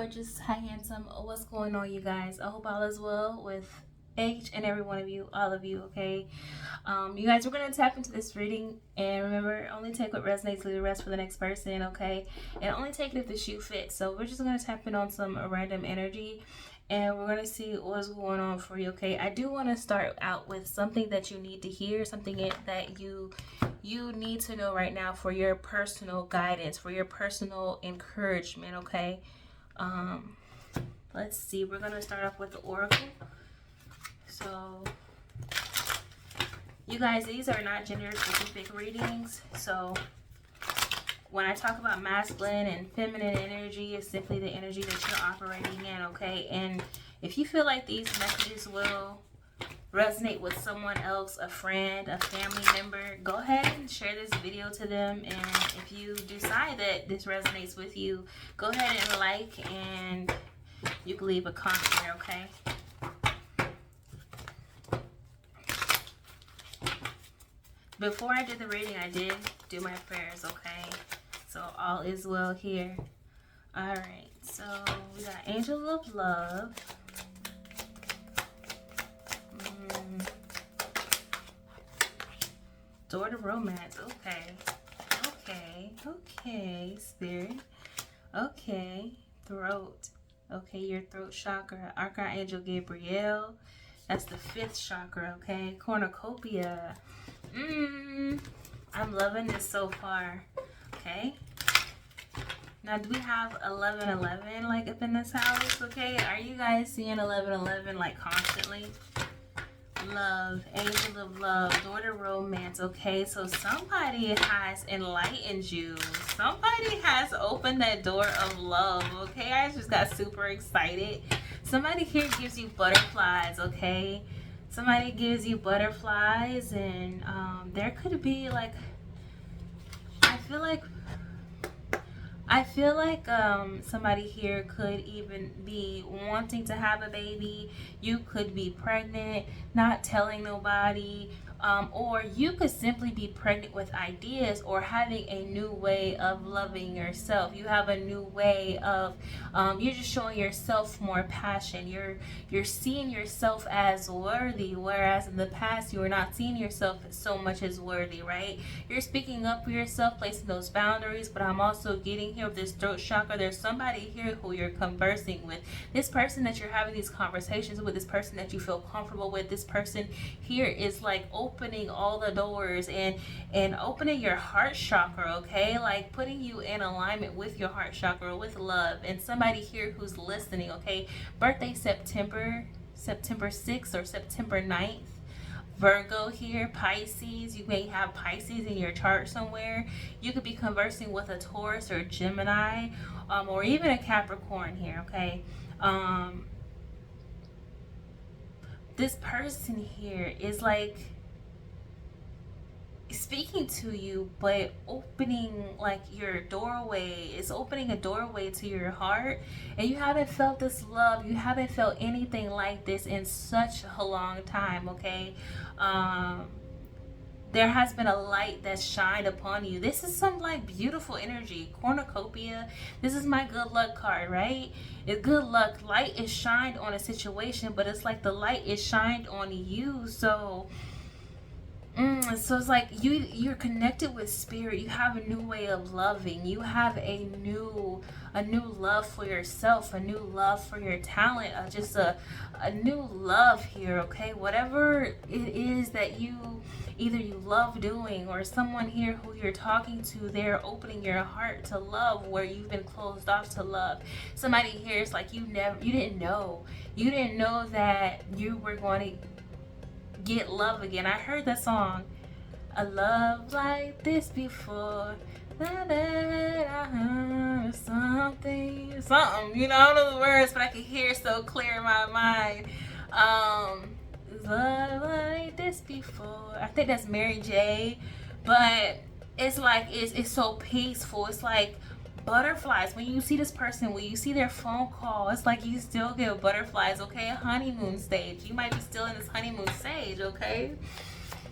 gorgeous, hi, handsome. What's going on, you guys? I hope all is well with each and every one of you, all of you, okay? You guys, we're going to tap into this reading, and remember, only take what resonates, leave the rest for the next person, okay? And only take it if the shoe fits. So we're just going to tap in on some random energy, and we're going to see what's going on for you, okay? I do want to start out with something that you need to hear, something that you need to know right now for your personal guidance, for your personal encouragement, okay? Let's see, we're going to start off with the oracle. So you guys, these are not gender specific readings. So when I talk about masculine and feminine energy, it's simply the energy that you're operating in, okay? And if you feel like these messages will resonate with someone else, a friend, a family member, go ahead and share this video to them. And if you decide that this resonates with you, go ahead and like, and you can leave a comment here, okay? Before I did the reading, I did do my prayers, okay? So all is well here. All right, so we got Angel of Love. Door to Romance, okay, Spirit. Okay, Throat. Okay, your throat chakra. Archangel Gabriel. That's the 5th chakra, okay? Cornucopia. I'm loving this so far. Okay. Now, do we have 1111 like up in this house? Okay. Are you guys seeing 1111 like constantly? Love, Angel of Love, Door to Romance. Okay, so somebody has enlightened you. Somebody has opened that door of love. Okay, I just got super excited. Somebody here gives you butterflies. Okay, somebody gives you butterflies, and there could be like, I feel like somebody here could even be wanting to have a baby. You could be pregnant, not telling nobody, or you could simply be pregnant with ideas or having a new way of loving yourself. You have a new way of, you're just showing yourself more passion. You're seeing yourself as worthy, whereas in the past you were not seeing yourself so much as worthy, right? You're speaking up for yourself, placing those boundaries, but I'm also getting here with this throat chakra. There's somebody here who you're conversing with. This person that you're having these conversations with, this person that you feel comfortable with, this person here is like opening all the doors and opening your heart chakra, okay? Like putting you in alignment with your heart chakra, with love. And somebody here who's listening, okay? Birthday September 6th or September 9th. Virgo here, Pisces. You may have Pisces in your chart somewhere. You could be conversing with a Taurus or Gemini, or even a Capricorn here, okay? This person here is like speaking to you, but opening like your doorway. It's opening a doorway to your heart, and you haven't felt this love. You haven't felt anything like this in such a long time, okay? There has been a light that's shined upon you. This is some like beautiful energy. Cornucopia. This is my good luck card, right? It's good luck. Light is shined on a situation, but it's like the light is shined on you. So it's like you're connected with spirit. You have a new way of loving. You have a new love for yourself, a new love for your talent, just a new love here, okay? Whatever it is that you love doing, or someone here who you're talking to, they're opening your heart to love where you've been closed off to love. Somebody here is like you didn't know that you were going to get love again. I heard that song, a love like this before. I heard something, you know, I don't know the words, but I can hear it so clear in my mind. Love like this before. I think that's Mary J. But it's like it's so peaceful. It's like butterflies. When you see this person, when you see their phone call, it's like you still get butterflies, okay? A honeymoon stage. You might be still in this honeymoon stage, okay?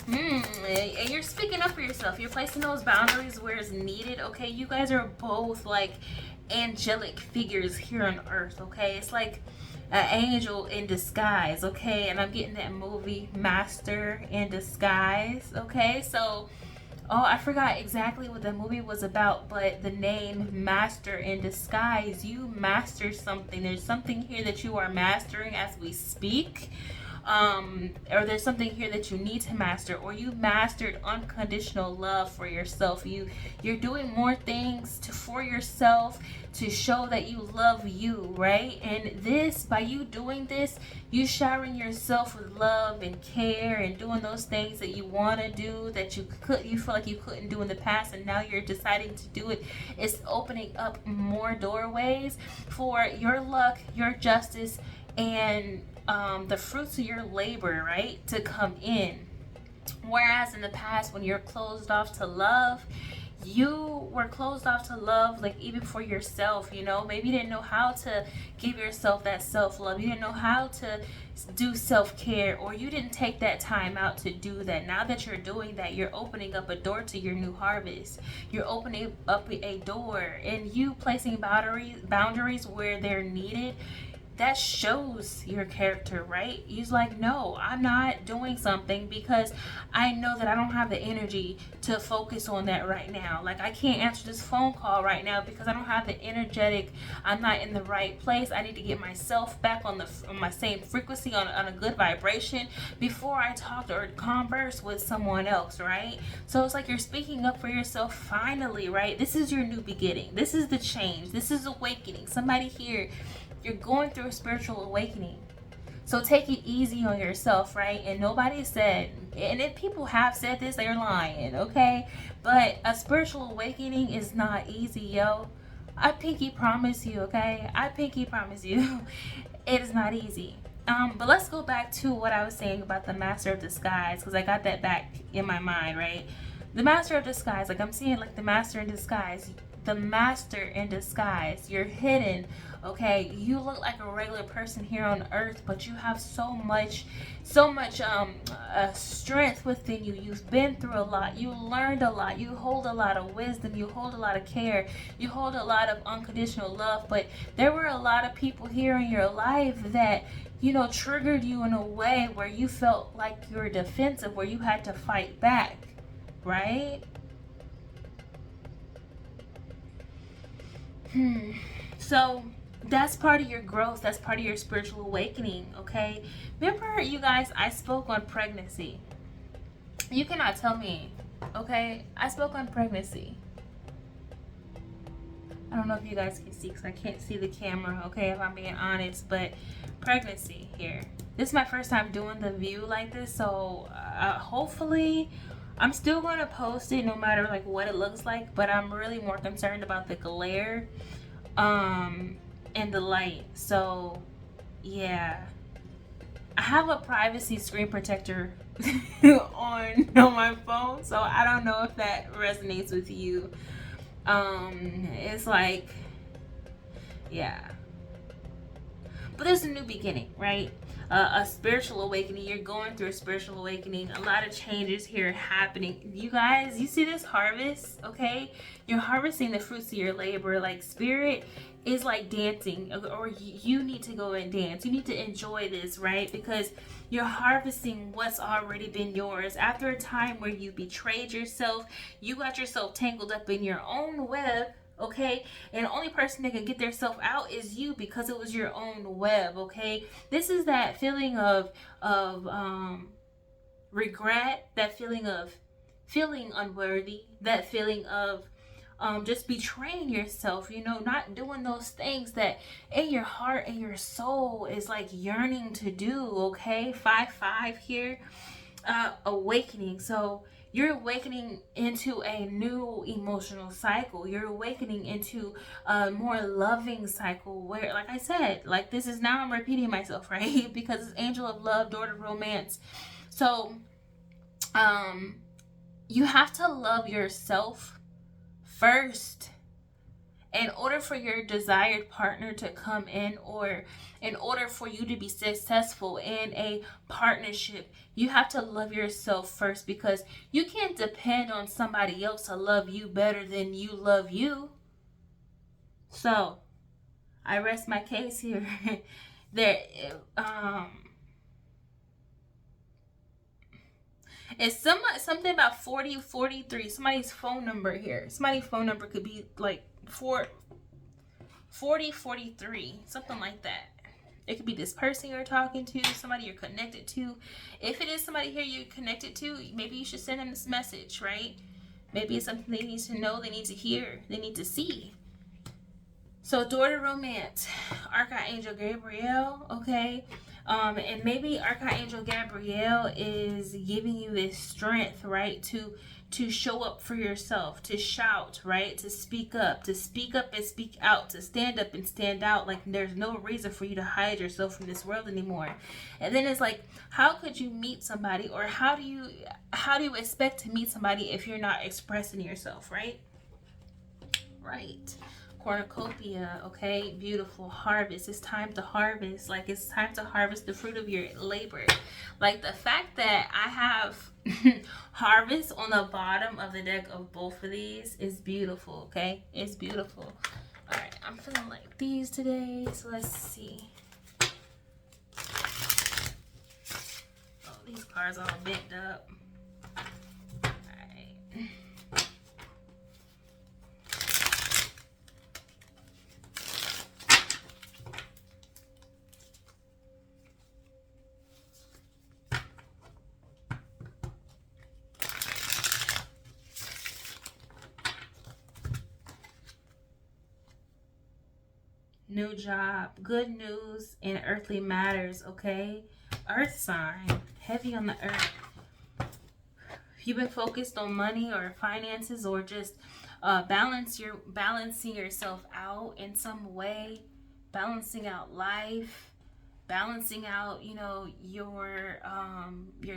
And you're speaking up for yourself. You're placing those boundaries where it's needed, okay? You guys are both like angelic figures here on earth, okay? It's like an angel in disguise, okay? And I'm getting that movie Master in Disguise, okay? So, oh, I forgot exactly what the movie was about, but the name Master in Disguise, you master something. There's something here that you are mastering as we speak. Or there's something here that you need to master, or you mastered unconditional love for yourself. You're doing more things for yourself to show that you love you, right? And this, by you doing this, you showering yourself with love and care and doing those things that you want to do that you feel like you couldn't do in the past, and now you're deciding to do it. It's opening up more doorways for your luck, your justice, and the fruits of your labor, right, to come in. Whereas in the past, when you're closed off to love, you were closed off to love, like even for yourself, maybe you didn't know how to give yourself that self-love. You didn't know how to do self-care, or you didn't take that time out to do that. Now that you're doing that, you're opening up a door to your new harvest. You're opening up a door, and you placing boundaries where they're needed. That shows your character, right? He's like, no, I'm not doing something because I know that I don't have the energy to focus on that right now. Like, I can't answer this phone call right now because I don't have the energetic, I'm not in the right place. I need to get myself back on my same frequency, on a good vibration before I talk or converse with someone else, right? So it's like you're speaking up for yourself finally, right? This is your new beginning. This is the change. This is awakening. Somebody here, you're going through a spiritual awakening. So take it easy on yourself, right? And nobody said, and if people have said this, they're lying, okay? But a spiritual awakening is not easy, yo. I pinky promise you, okay? I pinky promise you. It is not easy. But let's go back to what I was saying about the Master of Disguise, because I got that back in my mind, right? The Master of Disguise, like I'm seeing like the Master in Disguise. The Master in Disguise. You're hidden, okay? You look like a regular person here on earth, but you have so much strength within you. You've been through a lot. You learned a lot. You hold a lot of wisdom. You hold a lot of care. You hold a lot of unconditional love. But there were a lot of people here in your life that, triggered you in a way where you felt like you were defensive, where you had to fight back, right? So that's part of your growth. That's part of your spiritual awakening, okay? Remember, you guys, I spoke on pregnancy. You cannot tell me, okay? I spoke on pregnancy. I don't know if you guys can see because I can't see the camera, okay, if I'm being honest, but pregnancy here. This is my first time doing the view like this, so hopefully I'm still going to post it no matter like what it looks like, but I'm really more concerned about the glare and the light. So yeah, I have a privacy screen protector on my phone, so I don't know if that resonates with you. It's like, yeah, but there's a new beginning, right? A spiritual awakening. You're going through a spiritual awakening. A lot of changes here happening. You guys, you see this harvest, okay? You're harvesting the fruits of your labor. Like, spirit is like dancing, or you need to go and dance. You need to enjoy this, right? Because you're harvesting what's already been yours. After a time where you betrayed yourself, you got yourself tangled up in your own web, okay? And the only person that can get theirself out is you, because it was your own web, okay? This is that feeling of regret, that feeling of feeling unworthy, that feeling of just betraying yourself, not doing those things that in your heart and your soul is like yearning to do, okay? 5-5 here, awakening. So you're awakening into a new emotional cycle. You're awakening into a more loving cycle where, like I said, like this is, now I'm repeating myself, right? Because it's angel of love, daughter of romance. So you have to love yourself first in order for your desired partner to come in, or in order for you to be successful in a partnership. You have to love yourself first, because you can't depend on somebody else to love you better than you love you. So I rest my case here. there It's something about 4043. Somebody's phone number here. Somebody's phone number could be like 4043, something like that. It could be this person you're talking to, somebody you're connected to. If it is somebody here you're connected to, maybe you should send them this message, right? Maybe it's something they need to know, they need to hear, they need to see. So, daughter romance, Archangel Gabriel, okay? And maybe Archangel Gabriel is giving you this strength, right? To show up for yourself, to shout, right? To speak up and speak out, to stand up and stand out. Like there's no reason for you to hide yourself from this world anymore. And then it's like, how could you meet somebody, or how do you expect to meet somebody if you're not expressing yourself, right? Right. Cornucopia, okay, beautiful harvest. It's time to harvest. Like it's time to harvest the fruit of your labor. Like the fact that I have harvest on the bottom of the deck of both of these is beautiful, okay? It's beautiful. All right, I'm feeling like these today, so let's see. Oh, these cards all bent up. All right. New job, good news in earthly matters, okay? Earth sign, heavy on the earth. If you've been focused on money or finances, or just balancing yourself out in some way, balancing out life, balancing out, your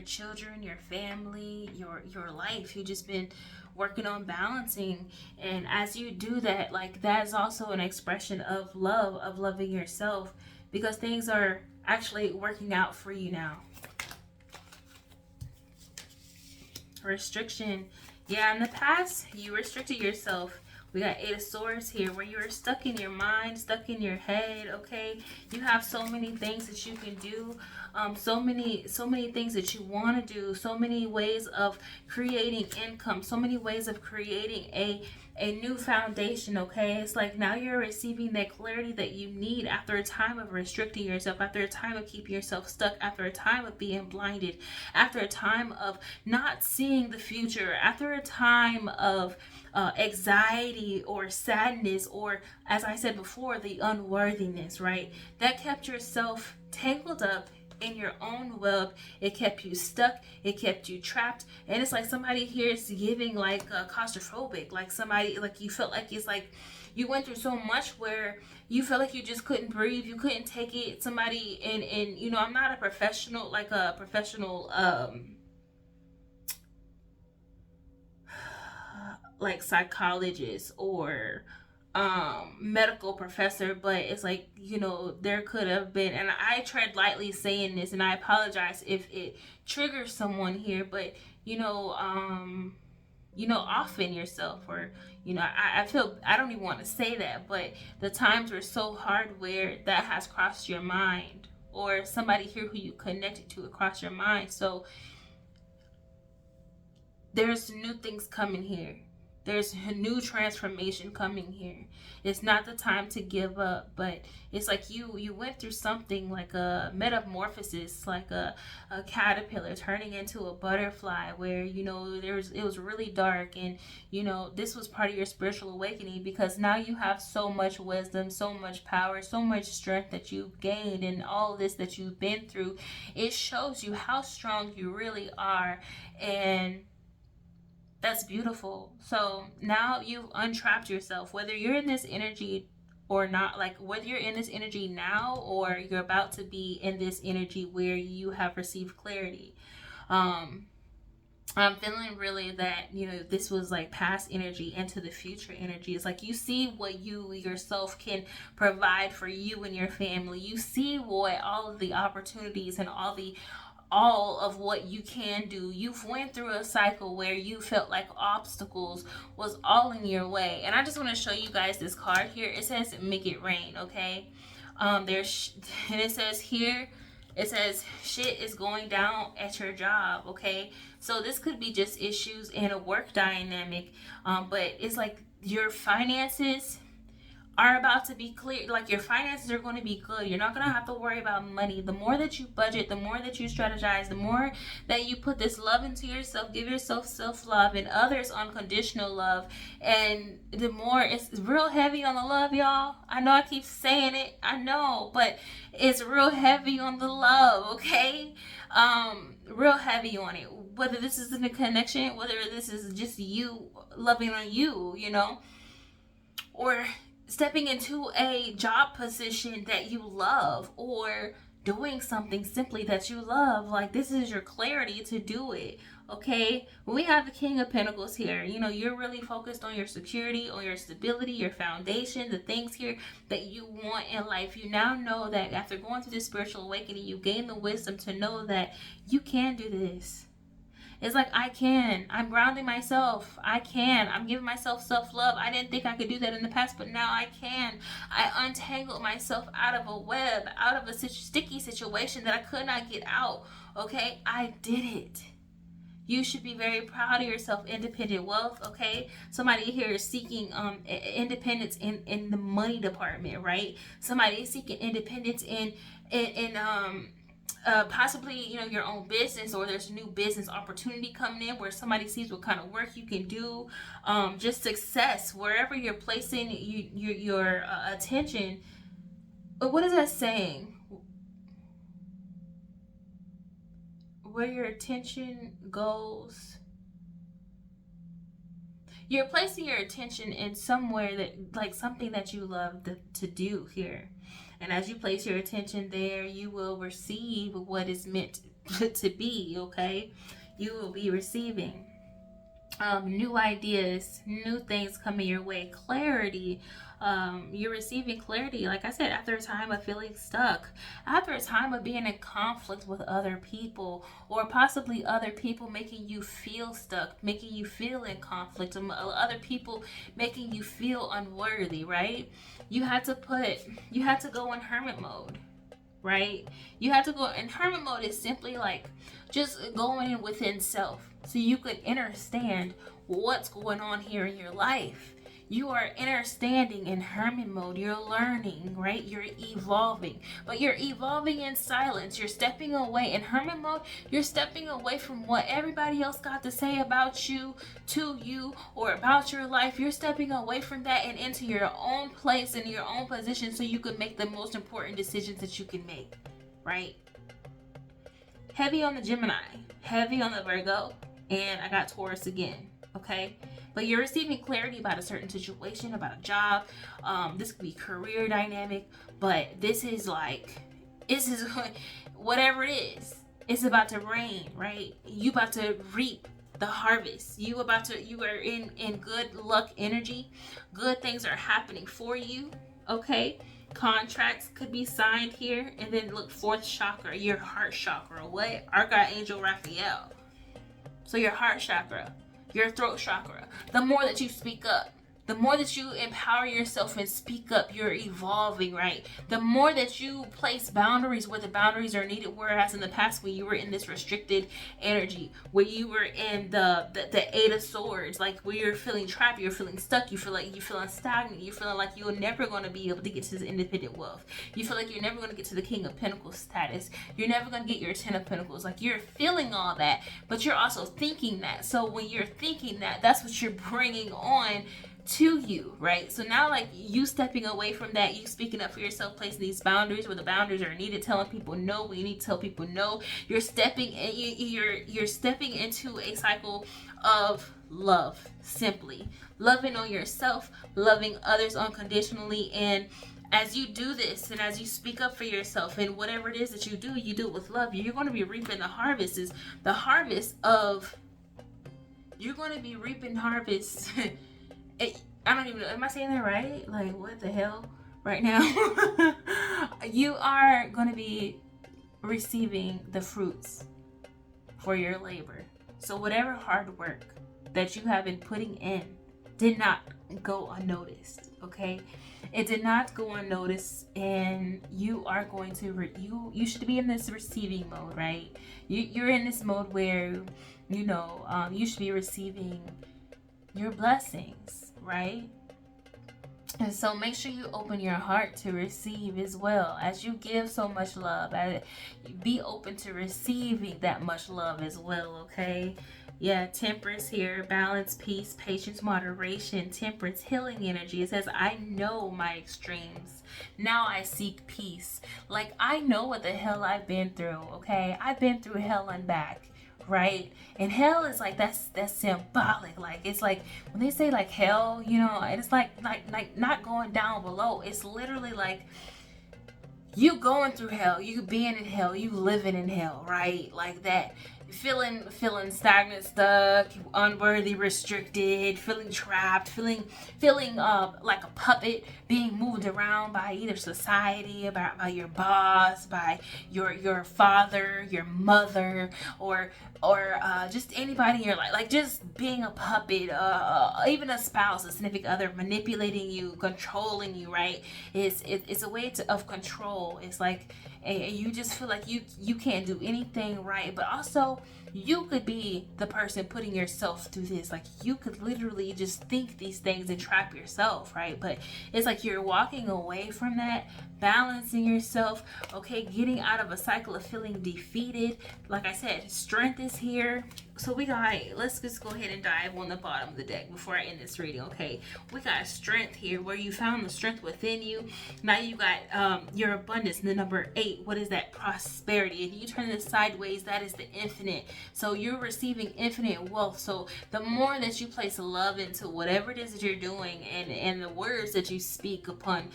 children, your family, your life. You've just been working on balancing, and as you do that, like that is also an expression of love, of loving yourself, because things are actually working out for you now. Restriction, yeah, in the past you restricted yourself. We got Eight of Swords here, where you're stuck in your mind, stuck in your head, okay? You have so many things that you can do, so many things that you want to do, so many ways of creating income, so many ways of creating a new foundation, okay? It's like now you're receiving that clarity that you need after a time of restricting yourself, after a time of keeping yourself stuck, after a time of being blinded, after a time of not seeing the future, after a time of anxiety or sadness, or as I said before, the unworthiness, right? That kept yourself tangled up in your own web. It kept you stuck, it kept you trapped, and it's like somebody here is giving like claustrophobic, like somebody, like you felt like it's like you went through so much where you felt like you just couldn't breathe, you couldn't take it. Somebody, and I'm not a professional, like a professional like psychologist or medical professor, but it's like, there could have been, and I tread lightly saying this, and I apologize if it triggers someone here, but often yourself, or I feel, I don't even want to say that, but the times were so hard where that has crossed your mind, or somebody here who you connected to across your mind. So there's new things coming here. There's a new transformation coming here. It's not the time to give up, but it's like you went through something like a metamorphosis, like a caterpillar turning into a butterfly, where it was really dark, and this was part of your spiritual awakening, because now you have so much wisdom, so much power, so much strength that you've gained, and all of this that you've been through, it shows you how strong you really are, and that's beautiful. So now you've untrapped yourself, whether you're in this energy or not, like whether you're in this energy now or you're about to be in this energy where you have received clarity. I'm feeling really that, this was like past energy into the future energy. It's like you see what you yourself can provide for you and your family. You see what all of the opportunities and all the all of what you can do. You've went through a cycle where you felt like obstacles was all in your way. And I just want to show you guys this card here. It says make it rain, okay? And it says here, it says shit is going down at your job, okay? So this could be just issues in a work dynamic, but it's like your finances are about to be clear. Like your finances are going to be good. You're not going to have to worry about money. The more that you budget, the more that you strategize, the more that you put this love into yourself, give yourself self-love and others unconditional love, and the more it's real heavy on the love, y'all. I know I keep saying it, I know, but it's real heavy on the love, okay? Real heavy on it. Whether this is in a connection, whether this is just you loving on you, you know, or stepping into a job position that you love, or doing something simply that you love. Like, this is your clarity to do it, okay? When we have the King of Pentacles here, you know, you're really focused on your security, on your stability, your foundation, the things here that you want in life. You now know that after going through this spiritual awakening, you gain the wisdom to know that you can do this. It's like, I can. I'm grounding myself. I can. I'm giving myself self-love. I didn't think I could do that in the past, but now I can. I untangled myself out of a web, out of a sticky situation that I could not get out. Okay? I did it. You should be very proud of yourself. Independent wealth, okay? Somebody here is seeking independence in the money department, right? Somebody is seeking independence in possibly, you know, your own business, or there's a new business opportunity coming in where somebody sees what kind of work you can do. Just success wherever you're placing your attention. But what is that saying? Where your attention goes, you're placing your attention in somewhere that, like, something that you love to do here. And as you place your attention there, you will receive what is meant to be, okay? You will be receiving new ideas, new things coming your way, clarity. You're receiving clarity, like I said, after a time of feeling stuck, after a time of being in conflict with other people, or possibly other people making you feel stuck, making you feel in conflict, other people making you feel unworthy, right? You had to go in hermit mode, right? You had to go in hermit mode. Is simply like just going in within self so you could understand what's going on here in your life. You are understanding in hermit mode. You're learning, right? You're evolving, but you're evolving in silence. You're stepping away in hermit mode. You're stepping away from what everybody else got to say about you, to you, or about your life. You're stepping away from that and into your own place and your own position so you can make the most important decisions that you can make, right? Heavy on the Gemini, heavy on the Virgo, and I got Taurus again, okay? But you're receiving clarity about a certain situation, about a job. This could be career dynamic, but this is whatever it is, it's about to rain, right? You about to reap the harvest. You are in good luck energy. Good things are happening for you, okay? Contracts could be signed here. And then look, fourth chakra, your heart chakra. What? Archangel Raphael. So your heart chakra, your throat chakra. The more that you speak up, the more that you empower yourself and speak up, you're evolving, right? The more that you place boundaries where the boundaries are needed, whereas in the past when you were in this restricted energy, where you were in the Eight of Swords, like where you're feeling trapped, you're feeling stuck, you feel like you're feeling stagnant, you're feeling like you're never going to be able to get to the independent wealth. You feel like you're never going to get to the King of Pentacles status. You're never going to get your Ten of Pentacles. Like, you're feeling all that, but you're also thinking that. So when you're thinking that, that's what you're bringing on to you, right? So now, like, you stepping away from that, you speaking up for yourself, placing these boundaries where the boundaries are needed, telling people no when you need to tell people no. You're stepping into a cycle of love, simply loving on yourself, loving others unconditionally. And as you do this, and as you speak up for yourself, and whatever it is that you do it with love. You're going to be reaping the harvest. Is the harvest of, you're going to be reaping harvest. I don't even know. Am I saying that right? Like, what the hell right now? You are going to be receiving the fruits for your labor. So whatever hard work that you have been putting in did not go unnoticed, okay? It did not go unnoticed, and you are going to you should be in this receiving mode, right? You're in this mode where you should be receiving your blessings, right? And so make sure you open your heart to receive as well. As you give so much love, be open to receiving that much love as well, okay? Yeah, temperance here, balance, peace, patience, moderation, temperance, healing energy. It says, I know my extremes. Now I seek peace. Like, I know what the hell I've been through, okay? I've been through hell and back. Right? And hell is like, that's symbolic. Like, it's like when they say like hell, it's like not going down below. It's literally like you going through hell, you being in hell, you living in hell, right? Like that. Feeling stagnant, stuck, unworthy, restricted, feeling trapped, feeling like a puppet being moved around by either society, by your boss, by your father, your mother, or just anybody in your life, like just being a puppet, even a spouse, a significant other manipulating you, controlling you, right? It's a way of control. It's like, and you just feel like you can't do anything right, but also you could be the person putting yourself through this. Like, you could literally just think these things and trap yourself, right? But it's like you're walking away from that, balancing yourself, okay, getting out of a cycle of feeling defeated. Like I said, strength is here. So let's just go ahead and dive on the bottom of the deck before I end this reading, okay? We got strength here, where you found the strength within you. Now you got your abundance. And the number 8, what is that? Prosperity. If you turn this sideways, that is the infinite. So you're receiving infinite wealth. So the more that you place love into whatever it is that you're doing, and the words that you speak upon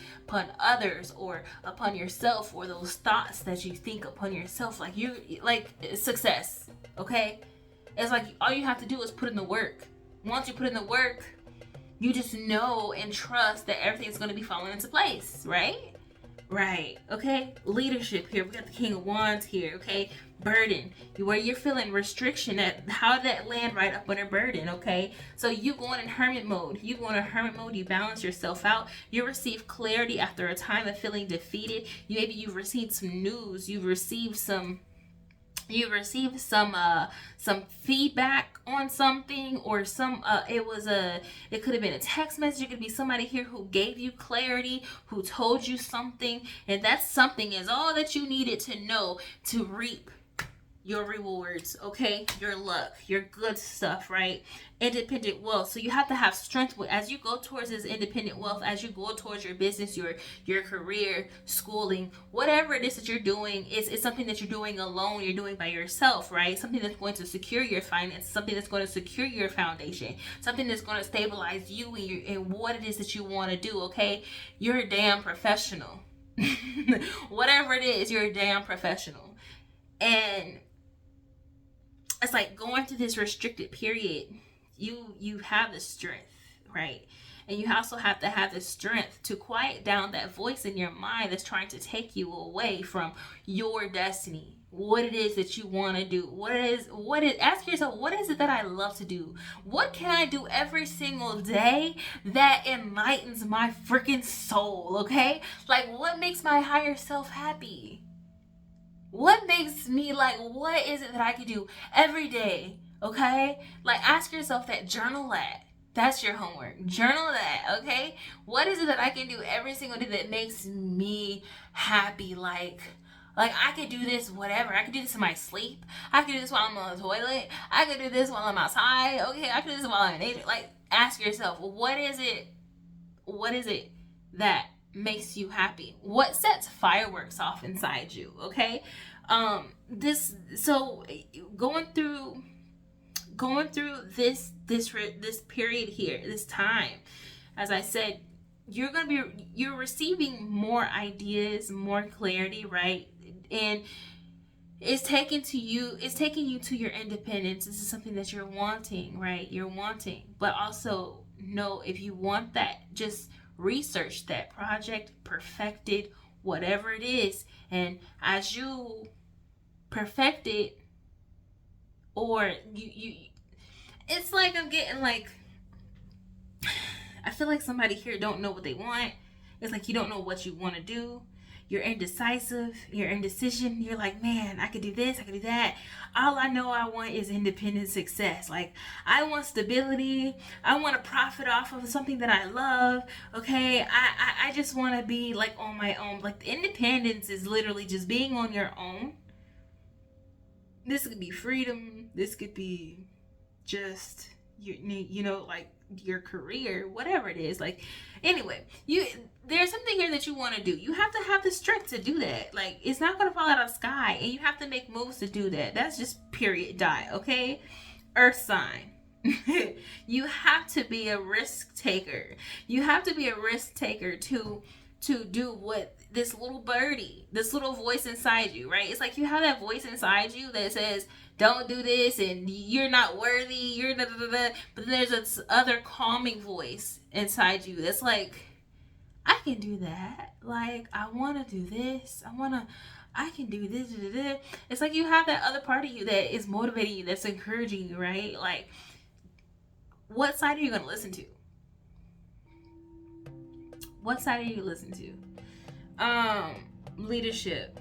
others, or upon yourself, or those thoughts that you think upon yourself, like success, okay? It's like all you have to do is put in the work. Once you put in the work, you just know and trust that everything's going to be falling into place, right? Right, okay? Leadership here. We got the King of Wands here, okay? Burden. Where you're feeling restriction, how did that land right up under burden, okay? So you going in hermit mode. You balance yourself out. You receive clarity after a time of feeling defeated. You've received some news. You've received some feedback on something, or it could have been a text message. It could be somebody here who gave you clarity, who told you something, and that something is all that you needed to know to reap your rewards, okay? Your luck, your good stuff, right? Independent wealth. So you have to have strength as you go towards this independent wealth, as you go towards your business, your career, schooling, whatever it is that you're doing. It's something that you're doing alone, you're doing by yourself, right? Something that's going to secure your finance, something that's going to secure your foundation, something that's going to stabilize you and what it is that you want to do, okay? You're a damn professional. Whatever it is, you're a damn professional. And it's like going through this restricted period, you have the strength, right? And you also have to have the strength to quiet down that voice in your mind that's trying to take you away from your destiny, what it is that you want to do, ask yourself, what is it that I love to do? What can I do every single day that enlightens my freaking soul, okay? Like, what makes my higher self happy? What makes me, like, what is it that I can do every day, okay? Like, ask yourself that, journal that. That's your homework. Journal that, okay? What is it that I can do every single day that makes me happy? Like I could do this, whatever. I could do this in my sleep. I could do this while I'm on the toilet. I could do this while I'm outside. Okay, I could do this while I'm in nature. Like, ask yourself, what is it that makes you happy? What sets fireworks off inside you, okay? Going through this period here, this time, as I said, you're receiving more ideas, more clarity, right? And it's taking you to your independence. This is something that you're wanting, right? But also know, if you want that, just research that project, perfect it, whatever it is. And as you perfect it, or it's like I'm getting like, I feel like somebody here don't know what they want. It's like you don't know what you want to do. You're indecisive. You're indecision. You're like, man, I could do this. I could do that. All I know I want is independent success. Like, I want stability. I want to profit off of something that I love. Okay. I just want to be like on my own. Like, independence is literally just being on your own. This could be freedom. This could be just, like your career, whatever it is. Like, anyway, there's something here that you want to do. You have to have the strength to do that. Like, it's not going to fall out of the sky, and you have to make moves to do that. That's just period, die. Okay, earth sign. You have to be a risk taker. You have to be a risk taker to do what this little birdie, this little voice inside you, right? It's like you have that voice inside you that says, don't do this, and you're not worthy, you're da da da da. But then there's this other calming voice inside you that's like, I can do that. Like, I want to do this. I can do this. Da, da, da. It's like you have that other part of you that is motivating you, that's encouraging you, right? Like, what side are you going to listen to? What side are you listening to? Leadership.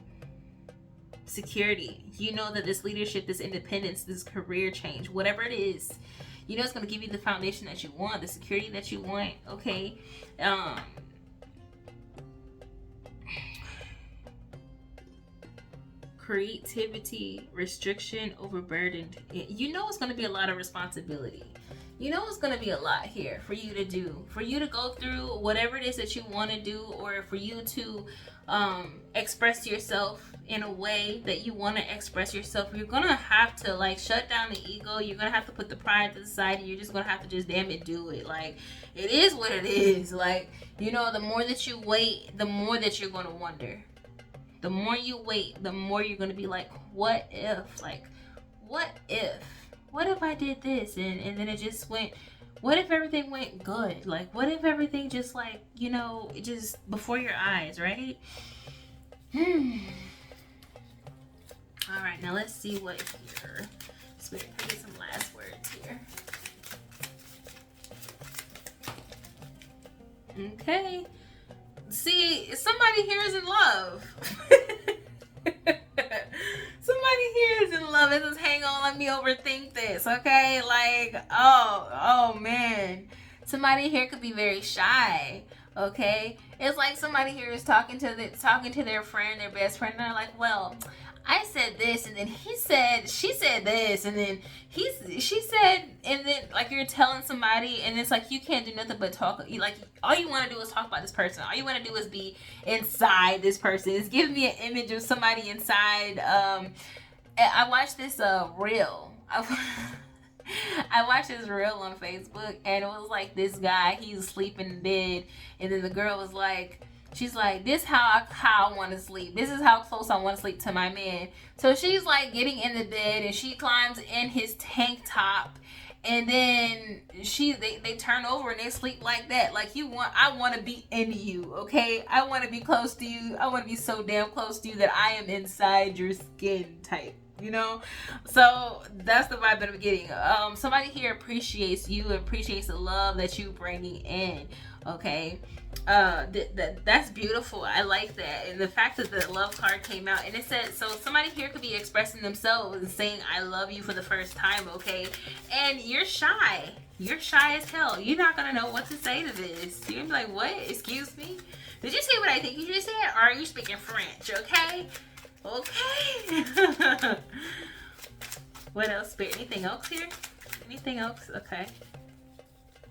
Security. You know that this leadership, this independence, this career change, whatever it is, you know it's going to give you the foundation that you want, the security that you want. Okay. Creativity, restriction, overburdened. You know it's going to be a lot of responsibility. You know it's going to be a lot here for you to do, for you to go through whatever it is that you want to do, or for you to express yourself in a way that you want to express yourself. You're going to have to like shut down the ego. You're going to have to put the pride to the side, and you're just going to have to just damn it do it. Like, it is what it is. Like, the more that you wait, the more that you're going to wonder. The more you wait, the more you're going to be like, what if? Like, what if? What if I did this? And then it just went, what if everything went good? Like, what if everything just like, it just before your eyes, right? All right, now let's see what here. Spirit, I get some last words here. Okay. See, somebody here is in love. Somebody here is in love. It says, hang on, let me overthink this, okay? Like, oh man. Somebody here could be very shy, okay? It's like somebody here is talking to their friend, their best friend, and they're like, well, I said this, and then she said this, and then she said, and then like you're telling somebody, and it's like you can't do nothing but talk. Like, all you want to do is talk about this person. All you want to do is be inside this person. It's giving me an image of somebody inside. I watched this reel. I watched this reel on Facebook, and it was like this guy. He was sleeping in bed, and then the girl was like, she's like, this how I want to sleep. This is how close I want to sleep to my man. So she's like getting in the bed, and she climbs in his tank top, and then they turn over and they sleep like that. Like, I want to be in you, okay? I want to be close to you. I want to be so damn close to you that I am inside your skin type. So that's the vibe that I'm getting. Somebody here appreciates you, appreciates the love that you bringing in. Okay, that's beautiful. I like that, and the fact that the love card came out, and it said, so somebody here could be expressing themselves and saying I love you for the first time. Okay, and you're shy. You're shy as hell. You're not gonna know what to say to this. You're gonna be like, what? Excuse me? Did you say what I think you just said? Or are you speaking French? Okay. What else, Spirit? Anything else here? Anything else? Okay.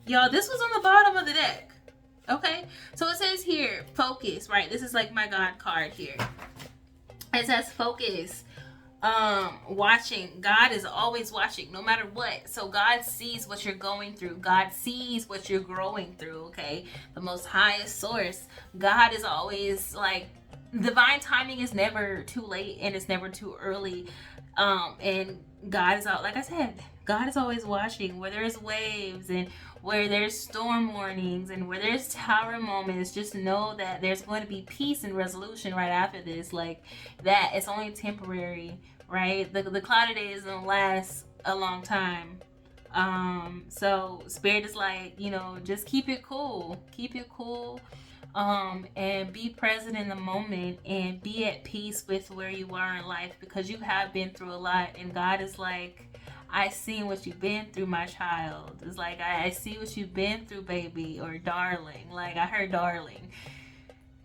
Y'all, this was on the bottom of the deck. Okay. So it says here, focus, right? This is like my God card here. It says focus. Watching. God is always watching, no matter what. So God sees what you're going through. God sees what you're growing through, okay? The most highest source. God is always like, divine timing is never too late, and it's never too early. And God is out, like I said, God is always watching. Where there's waves, and where there's storm warnings, and where there's tower moments, just know that there's going to be peace and resolution right after this. Like that, it's only temporary, right? The cloudy days don't last a long time. So spirit is like, you know, just keep it cool. Keep it cool. And be present in the moment and be at peace with where you are in life, because you have been through a lot, and God is like, I seen what you've been through, my child. It's like, I see what you've been through, baby, or darling. Like, I heard darling.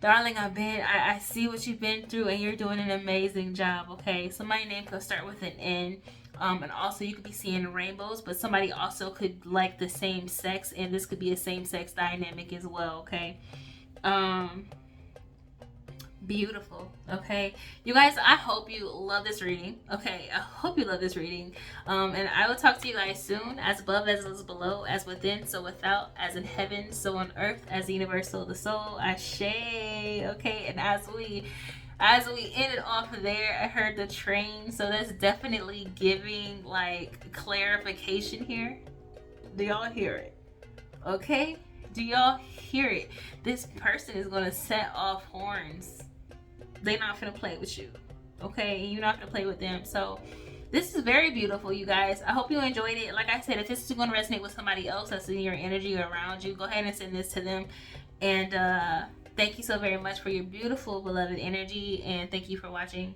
Darling, I see what you've been through, and you're doing an amazing job, okay? Somebody's name could start with an N. And also you could be seeing rainbows, but somebody also could like the same sex, and this could be a same sex dynamic as well, okay? Um, Beautiful. Okay, you guys, I hope you love this reading. Okay, I hope you love this reading. And I will talk to you guys soon. As above, as is below, as within, so without, as in heaven, so on earth, as the universe, so the soul. Ashe. Okay, and as we ended off there, I heard the train, so that's definitely giving like clarification here. Do y'all hear it? Okay, do y'all hear it? This person is gonna set off horns. They're not gonna play with you, okay? And you're not gonna play with them. So this is very beautiful, you guys. I hope you enjoyed it. Like I said, if this is gonna resonate with somebody else that's in your energy or around you, go ahead and send this to them. And thank you so very much for your beautiful beloved energy, and thank you for watching.